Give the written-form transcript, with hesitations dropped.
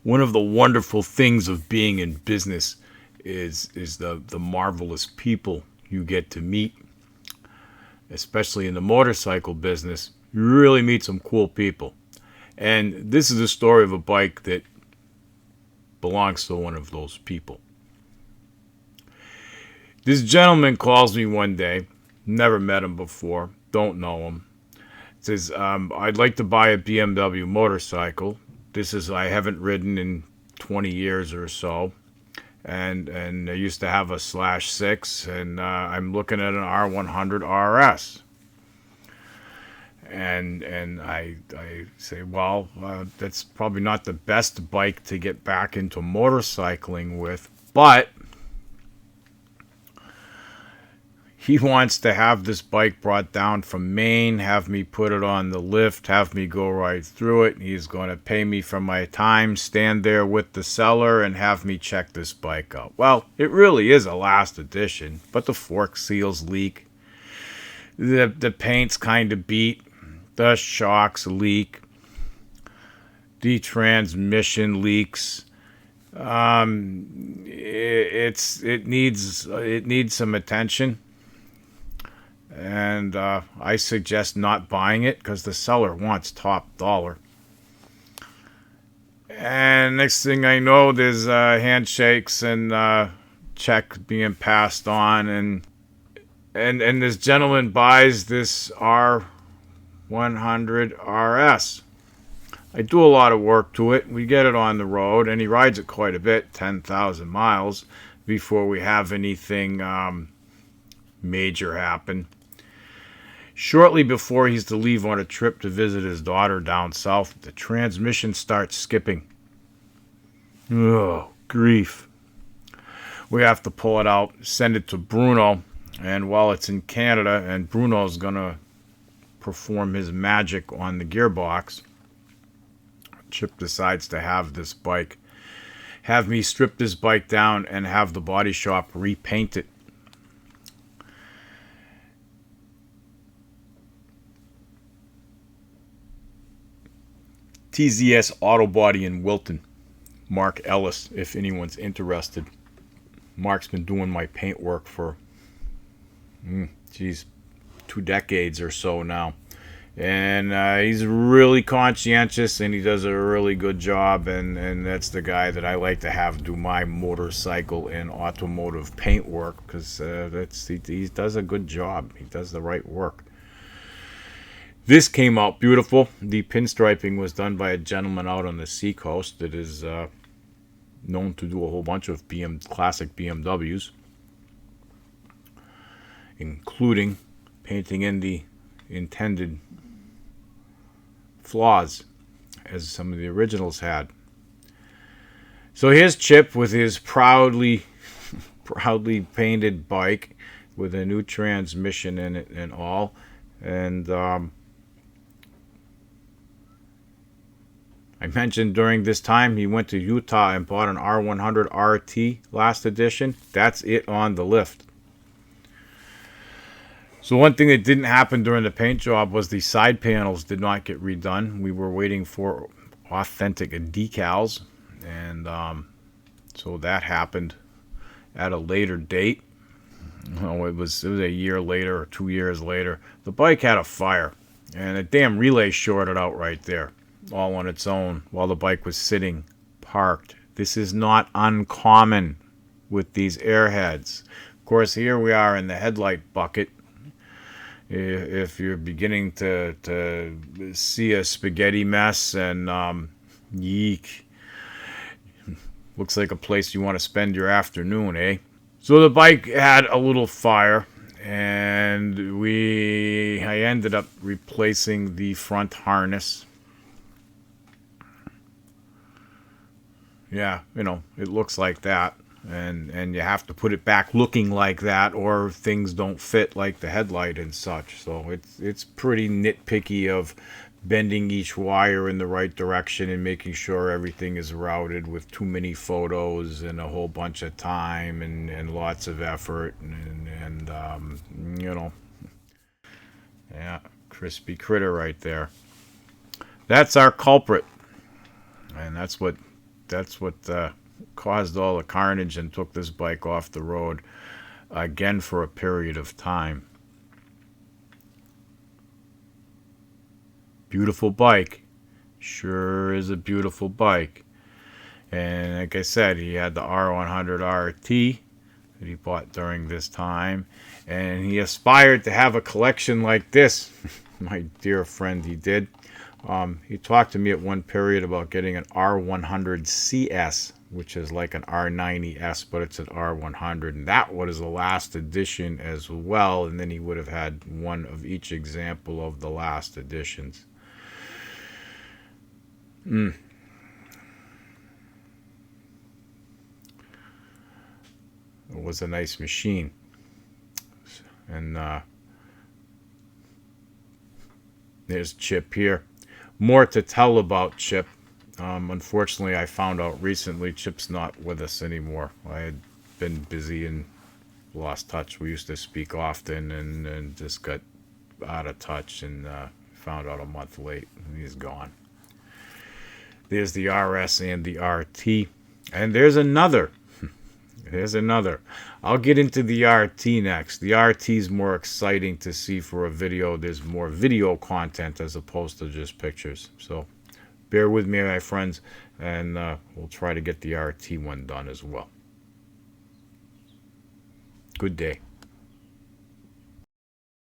One of the wonderful things of being in business is the marvelous people you get to meet, especially in the motorcycle business. You really meet some cool people. And this is a story of a bike that belongs to one of those people. This gentleman calls me one day, never met him before, don't know him. Says, I'd like to buy a BMW motorcycle. I haven't ridden in 20 years or so. And I used to have a /6, and I'm looking at an R100 RS. And I say, well, that's probably not the best bike to get back into motorcycling with, but he wants to have this bike brought down from Maine, have me put it on the lift, have me go right through it. He's going to pay me for my time, stand there with the seller, and have me check this bike out. Well, it really is a last edition, but the fork seals leak. The paint's kind of beat. The shocks leak. The transmission leaks. It needs some attention. And I suggest not buying it because the seller wants top dollar. And next thing I know, there's handshakes and check being passed on, and this gentleman buys this R100 RS. I do a lot of work to it. We get it on the road, and he rides it quite a bit, 10,000 miles, before we have anything major happen. Shortly before he's to leave on a trip to visit his daughter down south, the transmission starts skipping. Oh, grief. We have to pull it out, send it to Bruno, and while it's in Canada, and Bruno's going to perform his magic on the gearbox, Chip decides to have this bike, have me strip this bike down and have the body shop repaint it. TZS Auto Body in Wilton. Mark Ellis, if anyone's interested. Mark's been doing my paint work for, 2 decades or so now. And he's really conscientious, and he does a really good job, and that's the guy that I like to have do my motorcycle and automotive paint work, because he does a good job. He does the right work. This came out beautiful. The pinstriping was done by a gentleman out on the seacoast that is known to do a whole bunch of classic BMWs, including painting in the intended flaws as some of the originals had. So here's Chip with his proudly painted bike with a new transmission in it and all. And I mentioned during this time he went to Utah and bought an R100 RT last edition. That's it on the lift. So one thing that didn't happen during the paint job was the side panels did not get redone. We were waiting for authentic decals, and so that happened at a later date. It was a year later or 2 years later. The bike had a fire, and a damn relay shorted out right there, all on its own, while the bike was sitting parked. This is not uncommon with these airheads. Of course, here we are in the headlight bucket. If you're beginning to see a spaghetti mess, and yeek, looks like a place you want to spend your afternoon, eh? So the bike had a little fire, and I ended up replacing the front harness. Yeah, it looks like that. And you have to put it back looking like that, or things don't fit like the headlight and such. So it's pretty nitpicky of bending each wire in the right direction and making sure everything is routed with too many photos and a whole bunch of time and lots of effort and yeah, crispy critter right there. That's our culprit, and that's what That's what caused all the carnage and took this bike off the road again for a period of time. Beautiful bike. Sure is a beautiful bike. And like I said, he had the R100 RT that he bought during this time. And he aspired to have a collection like this. My dear friend, he did. He talked to me at one period about getting an R100 CS, which is like an R90S, but it's an R100. And that was the last edition as well. And then he would have had one of each example of the last editions. It was a nice machine. And there's Chip here. More to tell about Chip. Unfortunately, I found out recently Chip's not with us anymore. I had been busy and lost touch. We used to speak often and just got out of touch, and found out a month late. He's gone. There's the RS and the RT. And there's another. There's another. I'll get into the RT next. The RT is more exciting to see for a video. There's more video content as opposed to just pictures. So bear with me, my friends, and we'll try to get the RT one done as well. Good day.